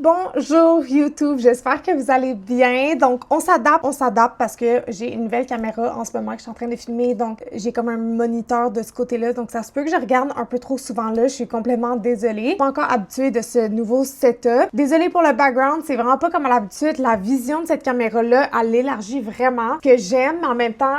Bonjour YouTube, j'espère que vous allez bien. Donc on s'adapte parce que j'ai une nouvelle caméra en ce moment que je suis en train de filmer, donc j'ai comme un moniteur de ce côté-là, donc ça se peut que je regarde un peu trop souvent là, je suis complètement désolée. Je suis pas encore habituée de ce nouveau setup. Désolée pour le background, c'est vraiment pas comme à l'habitude. La vision de cette caméra-là, elle l'élargit vraiment, que j'aime, mais en même temps,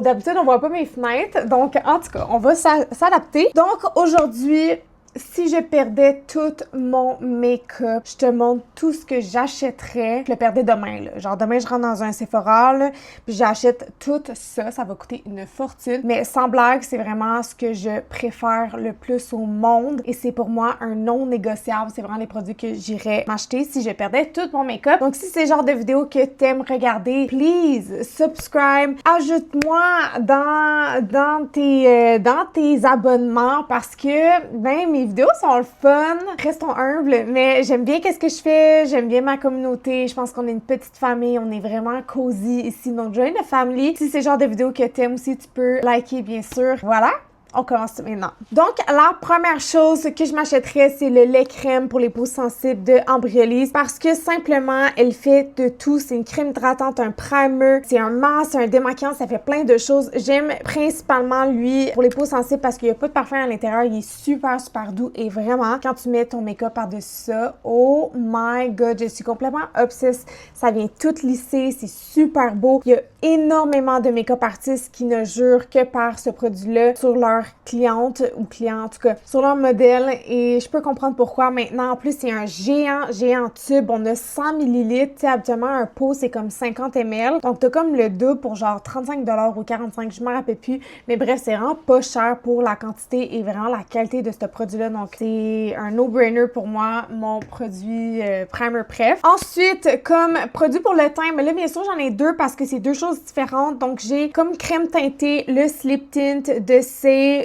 d'habitude on voit pas mes fenêtres, donc en tout cas, on va s'adapter. Donc aujourd'hui, si je perdais tout mon make-up, je te montre tout ce que j'achèterais. Je le perdais demain, là. Genre, demain, je rentre dans un Sephora, là, puis j'achète tout ça. Ça va coûter une fortune. Mais sans blague, c'est vraiment ce que je préfère le plus au monde. Et c'est pour moi un non négociable. C'est vraiment les produits que j'irais m'acheter si je perdais tout mon make-up. Donc, si c'est le genre de vidéo que t'aimes regarder, please, subscribe. Ajoute-moi dans tes abonnements parce que, ben, mes vidéos sont le fun, restons humbles, mais j'aime bien qu'est-ce que je fais, j'aime bien ma communauté, je pense qu'on est une petite famille, on est vraiment cosy ici, donc join the family. Si c'est le genre de vidéo que t'aimes aussi, tu peux liker bien sûr. Voilà. On commence maintenant. Donc, la première chose que je m'achèterais, c'est le lait crème pour les peaux sensibles de Embryolisse parce que simplement, elle fait de tout. C'est une crème hydratante, un primer, c'est un masque, un démaquillant, ça fait plein de choses. J'aime principalement lui pour les peaux sensibles parce qu'il n'y a pas de parfum à l'intérieur. Il est super, super doux et vraiment, quand tu mets ton make-up par-dessus ça, oh my god, je suis complètement obsesse. Ça vient tout lisser, c'est super beau. Il y a énormément de make-up artistes qui ne jurent que par ce produit-là sur leur cliente ou client, en tout cas, sur leur modèle et je peux comprendre pourquoi. Maintenant, en plus, c'est un géant tube. On a 100 ml. Tu sais, habituellement, un pot, c'est comme 50 ml. Donc, t'as comme le double pour genre 35 $ ou 45 $, je m'en rappelle plus. Mais bref, c'est vraiment pas cher pour la quantité et vraiment la qualité de ce produit-là. Donc, c'est un no-brainer pour moi, mon produit primer préf. Ensuite, comme produit pour le teint, mais là, bien sûr, j'en ai deux parce que c'est deux choses différentes. Donc, j'ai comme crème teintée le Slip Tint de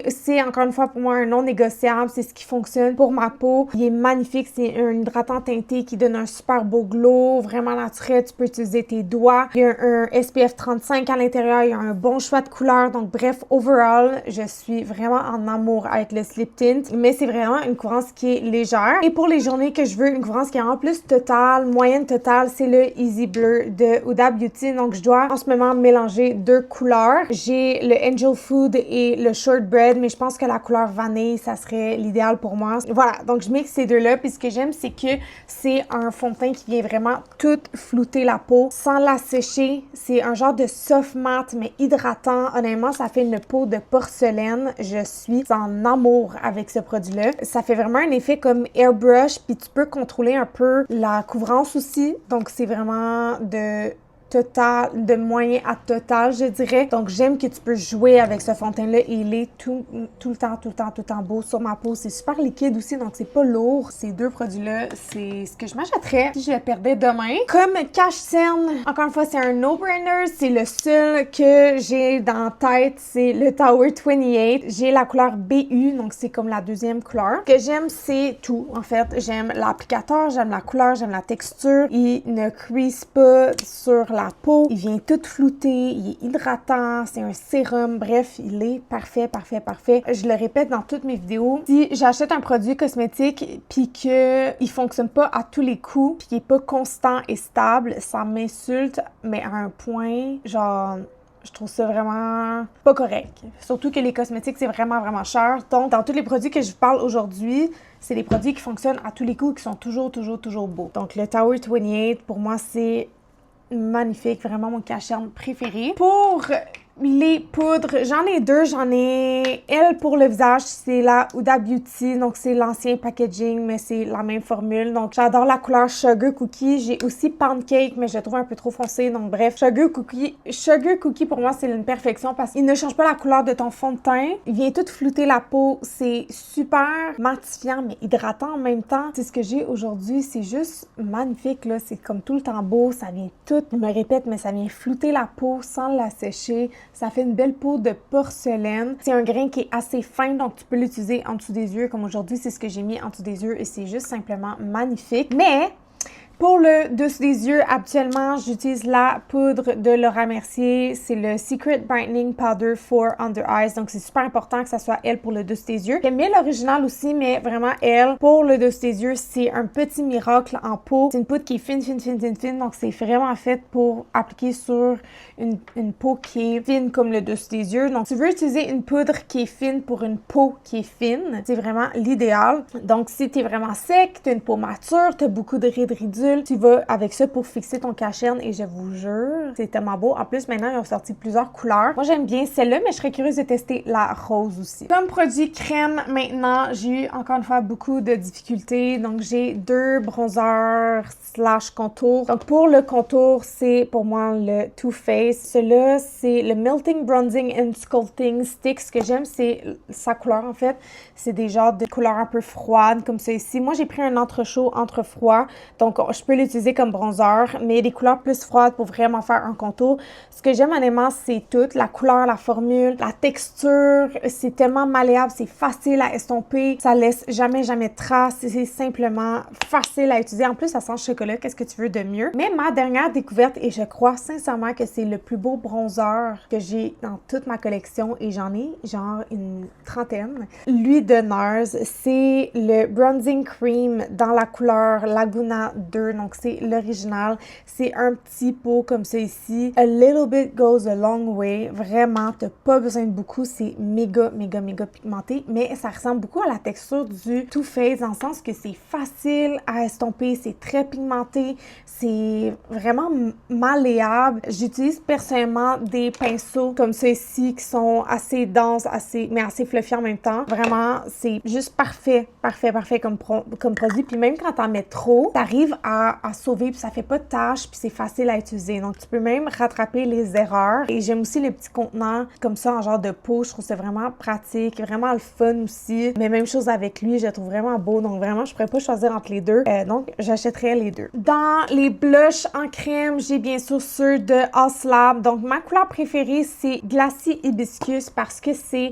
c'est encore une fois pour moi un non négociable, c'est ce qui fonctionne pour ma peau. Il est magnifique, c'est un hydratant teinté qui donne un super beau glow, vraiment naturel, tu peux utiliser tes doigts. Il y a un SPF 35 à l'intérieur, il y a un bon choix de couleurs, donc bref, overall, je suis vraiment en amour avec le Slip Tint, mais c'est vraiment une couvrance qui est légère. Et pour les journées que je veux, une couvrance qui est en plus totale, moyenne totale, c'est le Easy Blur de Huda Beauty, donc je dois en ce moment mélanger deux couleurs. J'ai le Angel Food et le Shortbread, mais je pense que la couleur vanille, ça serait l'idéal pour moi. Voilà, donc je mixe ces deux-là, puis ce que j'aime, c'est que c'est un fond de teint qui vient vraiment tout flouter la peau sans la sécher. C'est un genre de soft matte, mais hydratant. Honnêtement, ça fait une peau de porcelaine. Je suis en amour avec ce produit-là. Ça fait vraiment un effet comme airbrush, puis tu peux contrôler un peu la couvrance aussi. Donc, c'est vraiment de moyen à total, je dirais. Donc, j'aime que tu peux jouer avec ce fond de teint-là et il est tout le temps beau sur ma peau. C'est super liquide aussi, donc c'est pas lourd. Ces deux produits-là, c'est ce que je m'achèterais si je le perdais demain. Comme cache cerne, encore une fois, c'est un no-brainer. C'est le seul que j'ai dans la tête, c'est le Tower 28. J'ai la couleur BU, donc c'est comme la deuxième couleur. Ce que j'aime, c'est tout, en fait. J'aime l'applicateur, j'aime la couleur, j'aime la texture. Il ne crease pas sur la peau, il vient tout flouter, il est hydratant, c'est un sérum, bref, il est parfait. Je le répète dans toutes mes vidéos, si j'achète un produit cosmétique puis que il fonctionne pas à tous les coups, puis qu'il est pas constant et stable, ça m'insulte, mais à un point, genre, je trouve ça vraiment pas correct. Surtout que les cosmétiques, c'est vraiment cher. Donc, dans tous les produits que je vous parle aujourd'hui, c'est des produits qui fonctionnent à tous les coups et qui sont toujours beaux. Donc, le Tower 28, pour moi, c'est magnifique, vraiment mon cache-cerne préféré. Pour les poudres, j'en ai deux. J'en ai elle pour le visage, c'est la Huda Beauty, donc c'est l'ancien packaging, mais c'est la même formule. Donc j'adore la couleur Sugar Cookie. J'ai aussi Pancake, mais je le trouve un peu trop foncé, donc bref. Sugar Cookie pour moi, c'est une perfection parce qu'il ne change pas la couleur de ton fond de teint. Il vient tout flouter la peau. C'est super matifiant, mais hydratant en même temps. C'est ce que j'ai aujourd'hui. C'est juste magnifique, là. C'est comme tout le temps beau. Ça vient tout, je me répète, mais ça vient flouter la peau sans la sécher. Ça fait une belle peau de porcelaine. C'est un grain qui est assez fin, donc tu peux l'utiliser en dessous des yeux. Comme aujourd'hui, c'est ce que j'ai mis en dessous des yeux et c'est juste simplement magnifique. Mais Pour le dessus des yeux, habituellement, j'utilise la poudre de Laura Mercier. C'est le Secret Brightening Powder for Under Eyes. Donc, c'est super important que ça soit elle pour le dessus des yeux. J'aime bien l'original aussi, mais vraiment, elle, pour le dessus des yeux, c'est un petit miracle en peau. C'est une poudre qui est fine, fine, fine, fine, fine. Donc, c'est vraiment fait pour appliquer sur une peau qui est fine comme le dessus des yeux. Donc, tu veux utiliser une poudre qui est fine pour une peau qui est fine. C'est vraiment l'idéal. Donc, si tu es vraiment sec, tu as une peau mature, tu as beaucoup de rides ridules, tu vas avec ça pour fixer ton cache-cerne et je vous jure, c'est tellement beau. En plus, maintenant, ils ont sorti plusieurs couleurs. Moi, j'aime bien celle-là, mais je serais curieuse de tester la rose aussi. Comme produit crème, maintenant, j'ai eu encore une fois beaucoup de difficultés. Donc, j'ai 2 bronzers / contour. Donc, pour le contour, c'est pour moi le Too Faced. Celui-là, c'est le Melting Bronzing and Sculpting Stick. Ce que j'aime, c'est sa couleur, en fait. C'est des genres de couleurs un peu froides, comme ça ici. Moi, j'ai pris un entre-chaud, entre-froid. Donc, je peux l'utiliser comme bronzer, mais des couleurs plus froides pour vraiment faire un contour. Ce que j'aime honnêtement, c'est tout. La couleur, la formule, la texture. C'est tellement malléable, c'est facile à estomper. Ça laisse jamais, jamais de traces. C'est simplement facile à utiliser. En plus, ça sent le chocolat. Qu'est-ce que tu veux de mieux? Mais ma dernière découverte, et je crois sincèrement que c'est le plus beau bronzer que j'ai dans toute ma collection, et j'en ai genre une trentaine. Lui de NARS, c'est le Bronzing Cream dans la couleur Laguna 2. Donc, c'est l'original. C'est un petit pot comme ça ici. A little bit goes a long way. Vraiment, t'as pas besoin de beaucoup. C'est méga, méga, méga pigmenté, mais ça ressemble beaucoup à la texture du Too Faced dans le sens que c'est facile à estomper, c'est très pigmenté, c'est vraiment malléable. J'utilise personnellement des pinceaux comme ça ici qui sont assez denses, mais assez fluffy en même temps. Vraiment, c'est juste parfait, parfait, parfait comme produit. Puis même quand t'en mets trop, t'arrives à sauver, puis ça fait pas de taches, puis c'est facile à utiliser. Donc, tu peux même rattraper les erreurs. Et j'aime aussi les petits contenants comme ça en genre de pot. Je trouve que c'est vraiment pratique, vraiment le fun aussi. Mais même chose avec lui, je le trouve vraiment beau. Donc, vraiment, je pourrais pas choisir entre les deux. Donc, j'achèterais les deux. Dans les blushs en crème, j'ai bien sûr ceux de Haslab. Donc, ma couleur préférée, c'est Glacis Hibiscus parce que c'est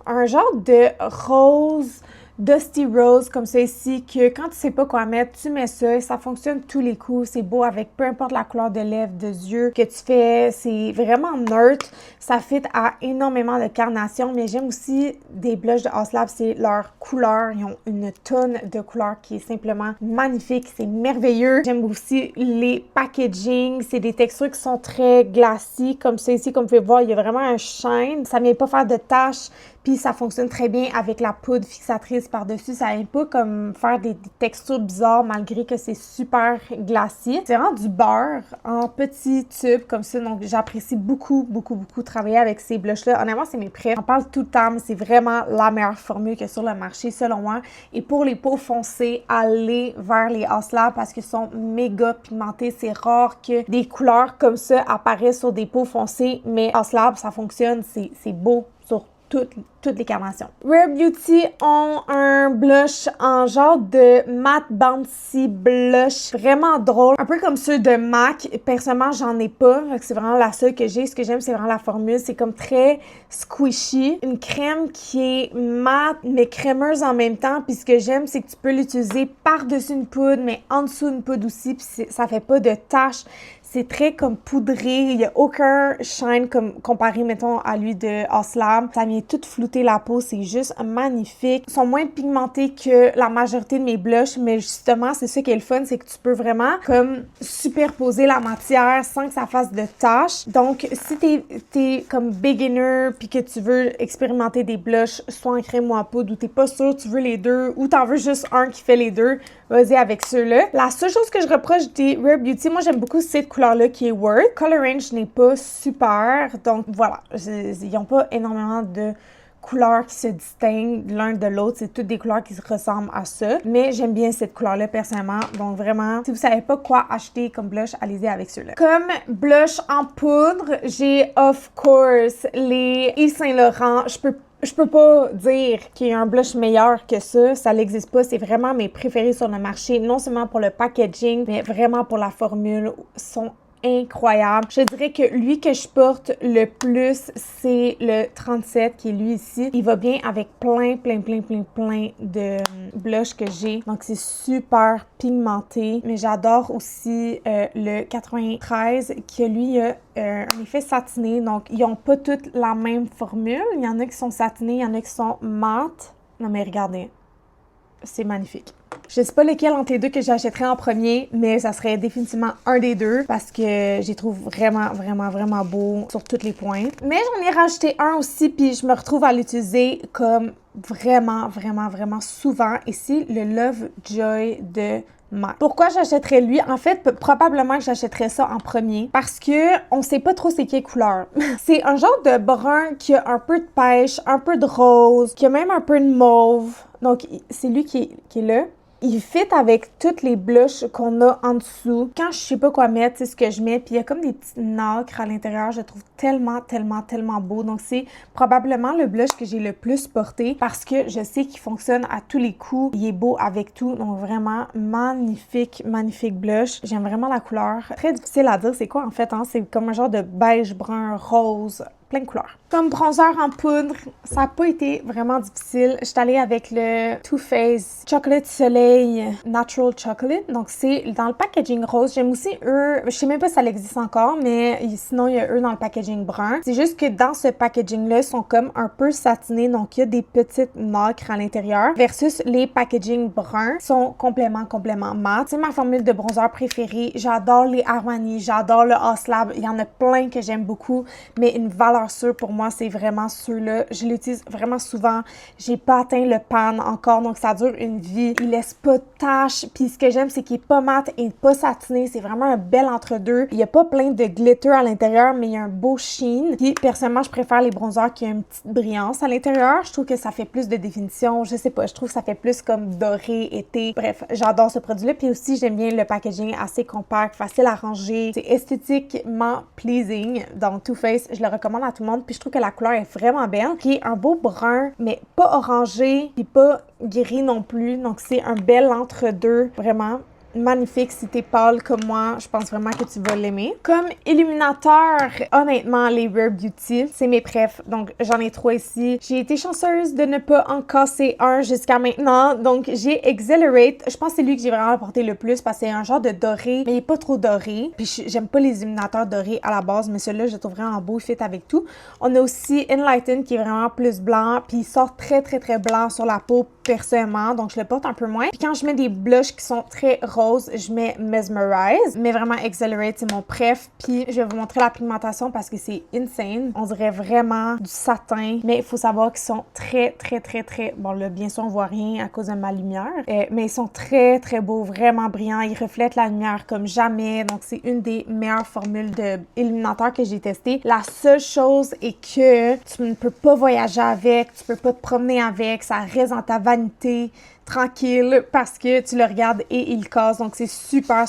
un genre de rose, Dusty Rose, comme ça ici, que quand tu sais pas quoi mettre, tu mets ça et ça fonctionne tous les coups. C'est beau avec peu importe la couleur de lèvres, de yeux que tu fais. C'est vraiment neutre. Ça fit à énormément de carnation, mais j'aime aussi des blushs de Haslab, c'est leur couleur. Ils ont une tonne de couleurs qui est simplement magnifique. C'est merveilleux. J'aime aussi les packaging. C'est des textures qui sont très glacées, comme ça ici, comme vous pouvez voir, il y a vraiment un shine. Ça ne vient pas faire de taches. Puis ça fonctionne très bien avec la poudre fixatrice par-dessus. Ça vient pas comme faire des textures bizarres malgré que c'est super glacier. C'est vraiment du beurre en petits tubes comme ça. Donc j'apprécie beaucoup, beaucoup, beaucoup travailler avec ces blushs-là. Honnêtement, c'est mes préférés. On parle tout le temps, mais c'est vraiment la meilleure formule que sur le marché selon moi. Et pour les peaux foncées, allez vers les Haslab parce qu'ils sont méga pigmentés. C'est rare que des couleurs comme ça apparaissent sur des peaux foncées, mais Haslab, ça fonctionne. C'est beau sur toutes les carnations. Rare Beauty ont un blush en genre de matte bouncy blush vraiment drôle, un peu comme ceux de MAC. Personnellement, j'en ai pas, c'est vraiment la seule que j'ai. Ce que j'aime, c'est vraiment la formule. C'est comme très squishy. Une crème qui est mate, mais crémeuse en même temps. Puis ce que j'aime, c'est que tu peux l'utiliser par-dessus une poudre, mais en dessous une poudre aussi. Puis ça fait pas de taches. C'est très comme poudré. Il n'y a aucun shine comme comparé, mettons, à lui de Haslab. Ça vient tout flouter la peau. C'est juste magnifique. Ils sont moins pigmentés que la majorité de mes blushs, mais justement, c'est ça qui est le fun, c'est que tu peux vraiment comme superposer la matière sans que ça fasse de taches. Donc, si t'es comme beginner puis que tu veux expérimenter des blushs, soit en crème ou en poudre, ou t'es pas sûr, tu veux les deux, ou t'en veux juste un qui fait les deux, vas-y avec ceux-là. La seule chose que je reproche des Rare Beauty, moi j'aime beaucoup cette couleur-là qui est Worth. Color range n'est pas super, donc voilà, ils n'ont pas énormément de couleurs qui se distinguent l'un de l'autre. C'est toutes des couleurs qui se ressemblent à ça. Mais j'aime bien cette couleur-là personnellement. Donc vraiment, si vous savez pas quoi acheter comme blush, allez-y avec ceux-là. Comme blush en poudre, j'ai of course les Yves Saint Laurent. Je peux pas dire qu'il y a un blush meilleur que ça n'existe pas. C'est vraiment mes préférés sur le marché, non seulement pour le packaging, mais vraiment pour la formule. Ils sont incroyable. Je dirais que lui que je porte le plus, c'est le 37 qui est lui ici. Il va bien avec plein de blush que j'ai. Donc, c'est super pigmenté. Mais j'adore aussi le 93 qui, lui, a un effet satiné. Donc, ils n'ont pas toutes la même formule. Il y en a qui sont satinés, il y en a qui sont mat. Non, mais regardez. C'est magnifique. Je sais pas lequel entre les deux que j'achèterais en premier, mais ça serait définitivement un des deux parce que je les trouve vraiment beaux sur tous les points. Mais j'en ai rajouté un aussi, puis je me retrouve à l'utiliser comme vraiment souvent. Et c'est le Lovejoy de MAC. Pourquoi j'achèterais lui? En fait, probablement que j'achèterais ça en premier parce que on sait pas trop c'est quelle couleur. C'est un genre de brun qui a un peu de pêche, un peu de rose, qui a même un peu de mauve. Donc, c'est lui qui est là. Il fit avec toutes les blushs qu'on a en dessous. Quand je sais pas quoi mettre, c'est ce que je mets. Puis il y a comme des petites nacres à l'intérieur. Je le trouve tellement beau. Donc c'est probablement le blush que j'ai le plus porté parce que je sais qu'il fonctionne à tous les coups. Il est beau avec tout. Donc vraiment magnifique blush. J'aime vraiment la couleur. Très difficile à dire c'est quoi en fait. Hein? C'est comme un genre de beige, brun, rose. Plein de couleurs. Comme bronzer en poudre, ça n'a pas été vraiment difficile. Je suis allée avec le Too Faced Chocolate Soleil Natural Chocolate. Donc, c'est dans le packaging rose. J'aime aussi eux, je sais même pas si ça existe encore, mais sinon, il y a eux dans le packaging brun. C'est juste que dans ce packaging-là, ils sont comme un peu satinés. Donc, il y a des petites nacres à l'intérieur. Versus les packaging bruns sont complètement mat. C'est ma formule de bronzer préférée. J'adore les Armani, j'adore le Haslab. Il y en a plein que j'aime beaucoup, mais une valeur sûre pour moi, c'est vraiment ceux-là. Je l'utilise vraiment souvent. J'ai pas atteint le pan encore, donc ça dure une vie. Il laisse pas de taches. Puis ce que j'aime, c'est qu'il est pas mat et pas satiné. C'est vraiment un bel entre-deux. Il y a pas plein de glitter à l'intérieur, mais il y a un beau sheen. Puis personnellement, je préfère les bronzers qui ont une petite brillance à l'intérieur. Je trouve que ça fait plus de définition. Je sais pas, je trouve que ça fait plus comme doré, été. Bref, j'adore ce produit-là. Puis aussi, j'aime bien le packaging assez compact, facile à ranger. C'est esthétiquement pleasing. Donc, Too Faced, je le recommande à tout le monde, puis je trouve que la couleur est vraiment belle, qui est un beau brun, mais pas orangé, puis pas gris non plus, donc c'est un bel entre-deux, vraiment magnifique. Si t'es pâle comme moi, je pense vraiment que tu vas l'aimer. Comme illuminateur, honnêtement, les Rare Beauty, c'est mes préfs. Donc, j'en ai 3 ici. J'ai été chanceuse de ne pas en casser un jusqu'à maintenant. Donc, j'ai Exhilarate. Je pense que c'est lui que j'ai vraiment apporté le plus parce que c'est un genre de doré, mais il est pas trop doré. Puis, j'aime pas les illuminateurs dorés à la base, mais celui-là, je le trouve vraiment beau, il fit avec tout. On a aussi Enlighten qui est vraiment plus blanc, puis il sort très blanc sur la peau personnellement, donc je le porte un peu moins. Puis quand je mets des blushs qui sont très roses, je mets Mesmerize, mais vraiment Exhilarate, c'est mon préf. Puis je vais vous montrer la pigmentation parce que c'est insane. On dirait vraiment du satin, mais il faut savoir qu'ils sont très... Bon là, bien sûr, on voit rien à cause de ma lumière, mais ils sont très beaux, vraiment brillants. Ils reflètent la lumière comme jamais, donc c'est une des meilleures formules de illuminateur que j'ai testé. La seule chose est que tu ne peux pas voyager avec, tu peux pas te promener avec, ça reste dans ta vanité tranquille parce que tu le regardes et il casse. Donc, c'est super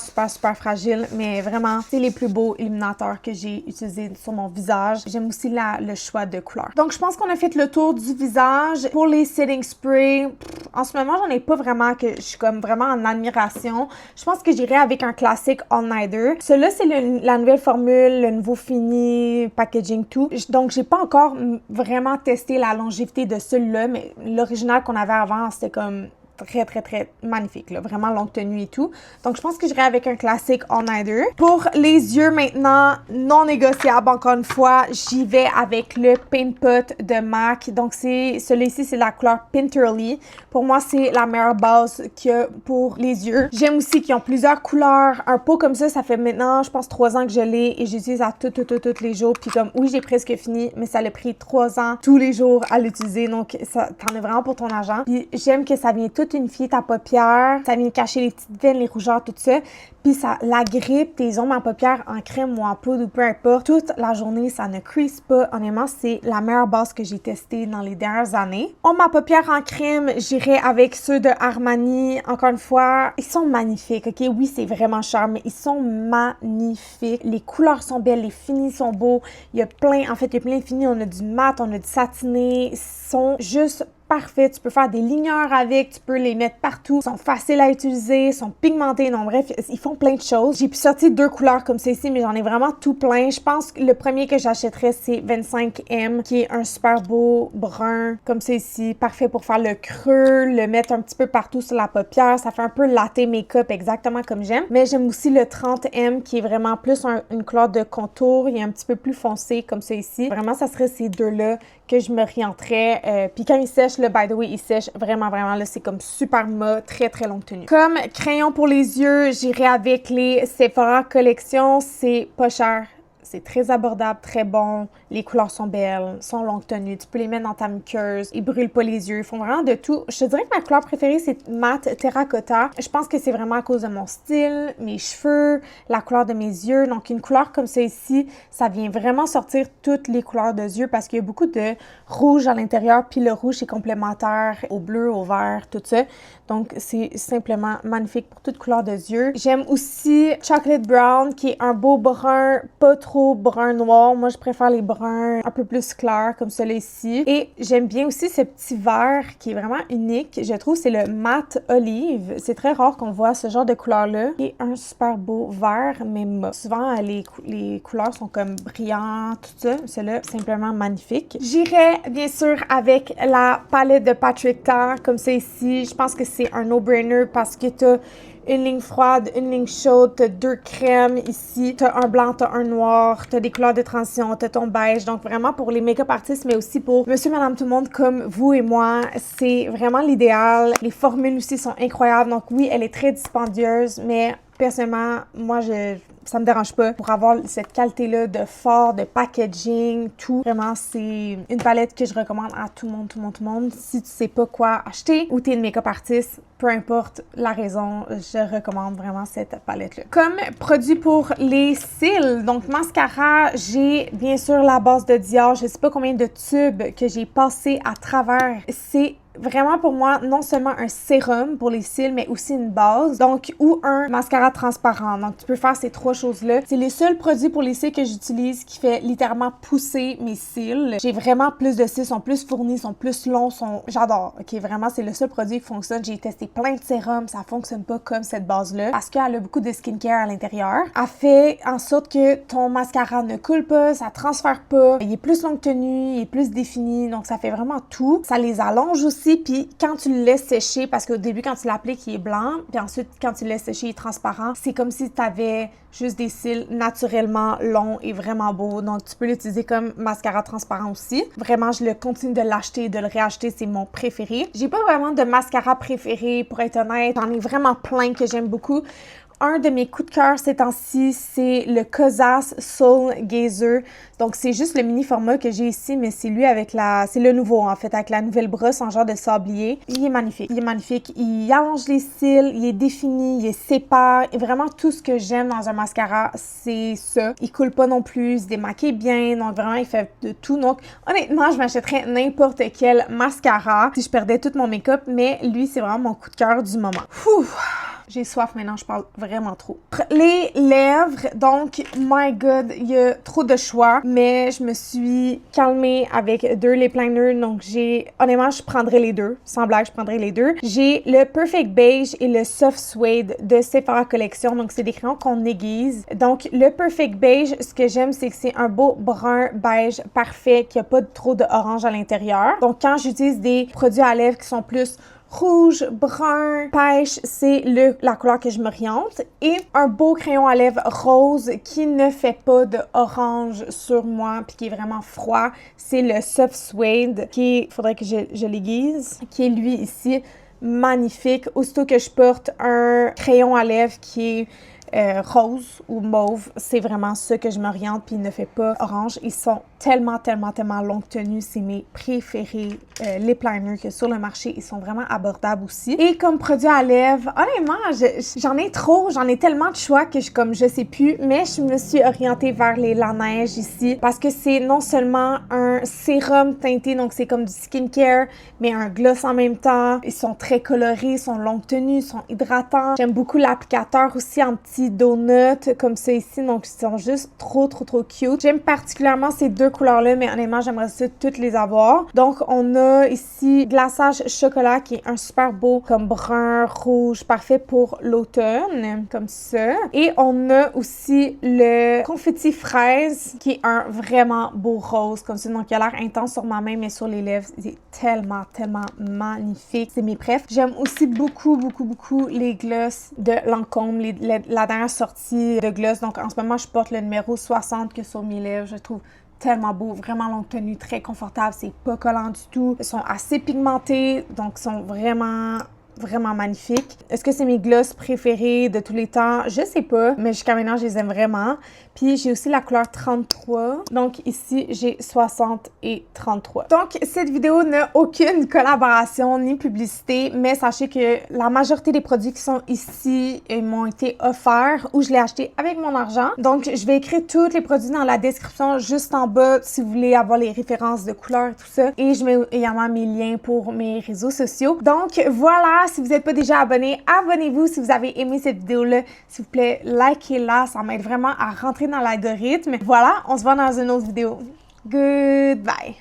fragile, mais vraiment, c'est les plus beaux illuminateurs que j'ai utilisés sur mon visage. J'aime aussi le choix de couleurs. Donc, je pense qu'on a fait le tour du visage. Pour les setting spray, en ce moment, j'en ai pas vraiment que je suis comme vraiment en admiration. Je pense que j'irai avec un classique All Nighter. Celui-là, c'est la nouvelle formule, le nouveau fini, packaging, tout. Donc, j'ai pas encore vraiment testé la longévité de celui-là, mais l'original qu'on avait avant, c'était comme très magnifique, là, vraiment longue tenue et tout. Donc, je pense que j'irai avec un classique All Nighter. Pour les yeux maintenant, non négociable, encore une fois, j'y vais avec le Paint Pot de MAC. Donc, celui-ci, c'est la couleur Pinterly. Pour moi, c'est la meilleure base qu'il y a pour les yeux. J'aime aussi qu'ils ont plusieurs couleurs. Un pot comme ça fait maintenant, je pense, 3 ans que je l'ai et j'utilise à tous les jours. Puis comme, oui, j'ai presque fini, mais ça a pris 3 ans tous les jours à l'utiliser. Donc, ça, t'en es vraiment pour ton argent. Puis, j'aime que ça vient tout unifier ta paupière, ça vient cacher les petites veines, les rougeurs, tout ça. Puis ça l'agrippe tes ombres en paupières en crème ou en poudre ou peu importe. Toute la journée, ça ne crease pas. Honnêtement, c'est la meilleure base que j'ai testée dans les dernières années. Ombres à paupières en crème, j'irai avec ceux de Armani. Encore une fois, ils sont magnifiques, ok? Oui, c'est vraiment cher, mais ils sont magnifiques. Les couleurs sont belles, les finis sont beaux. Il y a plein de finis. On a du mat, on a du satiné. Ils sont juste parfait. Tu peux faire des ligneurs avec, tu peux les mettre partout. Ils sont faciles à utiliser, ils sont pigmentés. Donc bref, ils font plein de choses. J'ai pu sortir 2 couleurs comme ceci, mais j'en ai vraiment tout plein. Je pense que le premier que j'achèterais, c'est 25M, qui est un super beau brun comme ceci, parfait pour faire le creux, le mettre un petit peu partout sur la paupière. Ça fait un peu latte make-up, exactement comme j'aime. Mais j'aime aussi le 30M, qui est vraiment plus une couleur de contour. Il est un petit peu plus foncé comme ça ici. Vraiment, ça serait ces deux-là que je me rienterais. Puis quand il sèche, là, by the way, il sèche vraiment, là, c'est comme super mat, très, très longue tenue. Comme crayon pour les yeux, j'irai avec les Sephora Collection. C'est pas cher. C'est très abordable, très bon. Les couleurs sont belles, sont longue tenue. Tu peux les mettre dans ta muqueuse. Ils brûlent pas les yeux. Ils font vraiment de tout. Je te dirais que ma couleur préférée, c'est mat terracotta. Je pense que c'est vraiment à cause de mon style, mes cheveux, la couleur de mes yeux. Donc, une couleur comme ça ici, ça vient vraiment sortir toutes les couleurs de yeux parce qu'il y a beaucoup de rouge à l'intérieur. Puis le rouge est complémentaire au bleu, au vert, tout ça. Donc, c'est simplement magnifique pour toute couleur de yeux. J'aime aussi Chocolate Brown, qui est un beau brun, pas trop brun noir. Moi, je préfère les bruns un peu plus clairs, comme celui ici. Et j'aime bien aussi ce petit vert qui est vraiment unique. Je trouve c'est le Mat Olive. C'est très rare qu'on voit ce genre de couleur-là. Et un super beau vert, mais mat. Souvent, les couleurs sont comme brillantes, tout ça. Celui-là, simplement magnifique. J'irai, bien sûr, avec la palette de Patrick Ta, comme ça ici. Je pense que c'est un no-brainer parce que t'as une ligne froide, une ligne chaude, t'as 2 crèmes ici, t'as un blanc, t'as un noir, t'as des couleurs de transition, t'as ton beige. Donc vraiment pour les make-up artistes, mais aussi pour monsieur, madame, tout le monde comme vous et moi, c'est vraiment l'idéal. Les formules aussi sont incroyables. Donc oui, elle est très dispendieuse, mais personnellement, moi, ça me dérange pas pour avoir cette qualité-là de fort, de packaging, tout. Vraiment, c'est une palette que je recommande à tout le monde. Si tu sais pas quoi acheter ou t'es une make-up artiste, peu importe la raison, je recommande vraiment cette palette-là. Comme produit pour les cils, donc mascara, j'ai bien sûr la base de Dior. Je sais pas combien de tubes que j'ai passé à travers. C'est vraiment pour moi non seulement un sérum pour les cils, mais aussi une base, donc ou un mascara transparent. Donc tu peux faire ces 3 choses-là. C'est les seuls produits pour les cils que j'utilise qui fait littéralement pousser mes cils. J'ai vraiment plus de cils, sont plus fournis, sont plus longs, j'adore. Ok, vraiment c'est le seul produit qui fonctionne. J'ai testé plein de sérums, ça fonctionne pas comme cette base-là parce qu'elle a beaucoup de skincare à l'intérieur. Elle fait en sorte que ton mascara ne coule pas, ça transfère pas, il est plus longue tenue, il est plus défini, donc ça fait vraiment tout. Ça les allonge aussi. Puis quand tu le laisses sécher, parce qu'au début, quand tu l'appliques, il est blanc, puis ensuite, quand tu le laisses sécher, il est transparent. C'est comme si tu avais juste des cils naturellement longs et vraiment beaux. Donc, tu peux l'utiliser comme mascara transparent aussi. Vraiment, je le continue de l'acheter, de le réacheter. C'est mon préféré. J'ai pas vraiment de mascara préféré, pour être honnête. J'en ai vraiment plein que j'aime beaucoup. Un de mes coups de cœur ces temps-ci, c'est le Kosas Soul Gazer. Donc, c'est juste le mini format que j'ai ici, mais c'est lui avec c'est le nouveau, en fait, avec la nouvelle brosse en genre de sablier. Il est magnifique. Il est magnifique. Il allonge les cils, il est défini, il sépare. Et vraiment, tout ce que j'aime dans un mascara, c'est ça. Il coule pas non plus, il se démaquille bien. Donc, vraiment, il fait de tout. Donc, honnêtement, je m'achèterais n'importe quel mascara si je perdais tout mon make-up, mais lui, c'est vraiment mon coup de cœur du moment. Ouh! J'ai soif maintenant, je parle vraiment trop. Les lèvres, donc, my god, il y a trop de choix, mais je me suis calmée avec 2 lip liners, donc honnêtement, je prendrais les 2. Sans blague, je prendrais les 2. J'ai le Perfect Beige et le Soft Suede de Sephora Collection, donc c'est des crayons qu'on aiguise. Donc, le Perfect Beige, ce que j'aime, c'est que c'est un beau brun beige parfait, qui a pas trop de orange à l'intérieur. Donc, quand j'utilise des produits à lèvres qui sont plus rouge, brun, pêche, c'est la couleur que je m'oriente. Et un beau crayon à lèvres rose qui ne fait pas de orange sur moi puis qui est vraiment froid. C'est le Soft Suede faudrait que je l'aiguise, qui est lui ici, magnifique. Aussitôt que je porte un crayon à lèvres qui est rose ou mauve, c'est vraiment ça que je m'oriente, puis il ne fait pas orange. Ils sont tellement longue tenue, c'est mes préférés lip liners que sur le marché, ils sont vraiment abordables aussi. Et comme produit à lèvres, honnêtement, j'en ai trop, j'en ai tellement de choix que je sais plus, mais je me suis orientée vers les La Neige ici parce que c'est non seulement un sérum teinté, donc c'est comme du skincare, mais un gloss en même temps. Ils sont très colorés, ils sont longue tenue, ils sont hydratants. J'aime beaucoup l'applicateur aussi en petit petits donuts comme ça ici, donc ils sont juste trop cute. J'aime particulièrement ces deux couleurs-là, mais honnêtement, j'aimerais ça toutes les avoir. Donc, on a ici glaçage chocolat qui est un super beau comme brun, rouge, parfait pour l'automne, comme ça. Et on a aussi le confetti fraise qui est un vraiment beau rose, comme ça. Donc, il a l'air intense sur ma main, mais sur les lèvres, c'est tellement magnifique. C'est mes préf. J'aime aussi beaucoup les gloss de Lancôme, la dernière sortie de gloss. Donc, en ce moment, je porte le numéro 60 que sur mes lèvres. Je trouve tellement beau, vraiment longue tenue, très confortable. C'est pas collant du tout. Ils sont assez pigmentés, donc ils sont vraiment magnifiques. Est-ce que c'est mes gloss préférés de tous les temps? Je sais pas, mais jusqu'à maintenant, je les aime vraiment. Puis, j'ai aussi la couleur 33. Donc, ici, j'ai 60 et 33. Donc, cette vidéo n'a aucune collaboration ni publicité, mais sachez que la majorité des produits qui sont ici m'ont été offerts ou je l'ai acheté avec mon argent. Donc, je vais écrire tous les produits dans la description juste en bas si vous voulez avoir les références de couleurs et tout ça. Et je mets également mes liens pour mes réseaux sociaux. Donc, voilà, si vous n'êtes pas déjà abonné, abonnez-vous. Si vous avez aimé cette vidéo-là, s'il vous plaît, likez-la. Ça m'aide vraiment à rentrer dans l'algorithme. Voilà, on se voit dans une autre vidéo. Goodbye!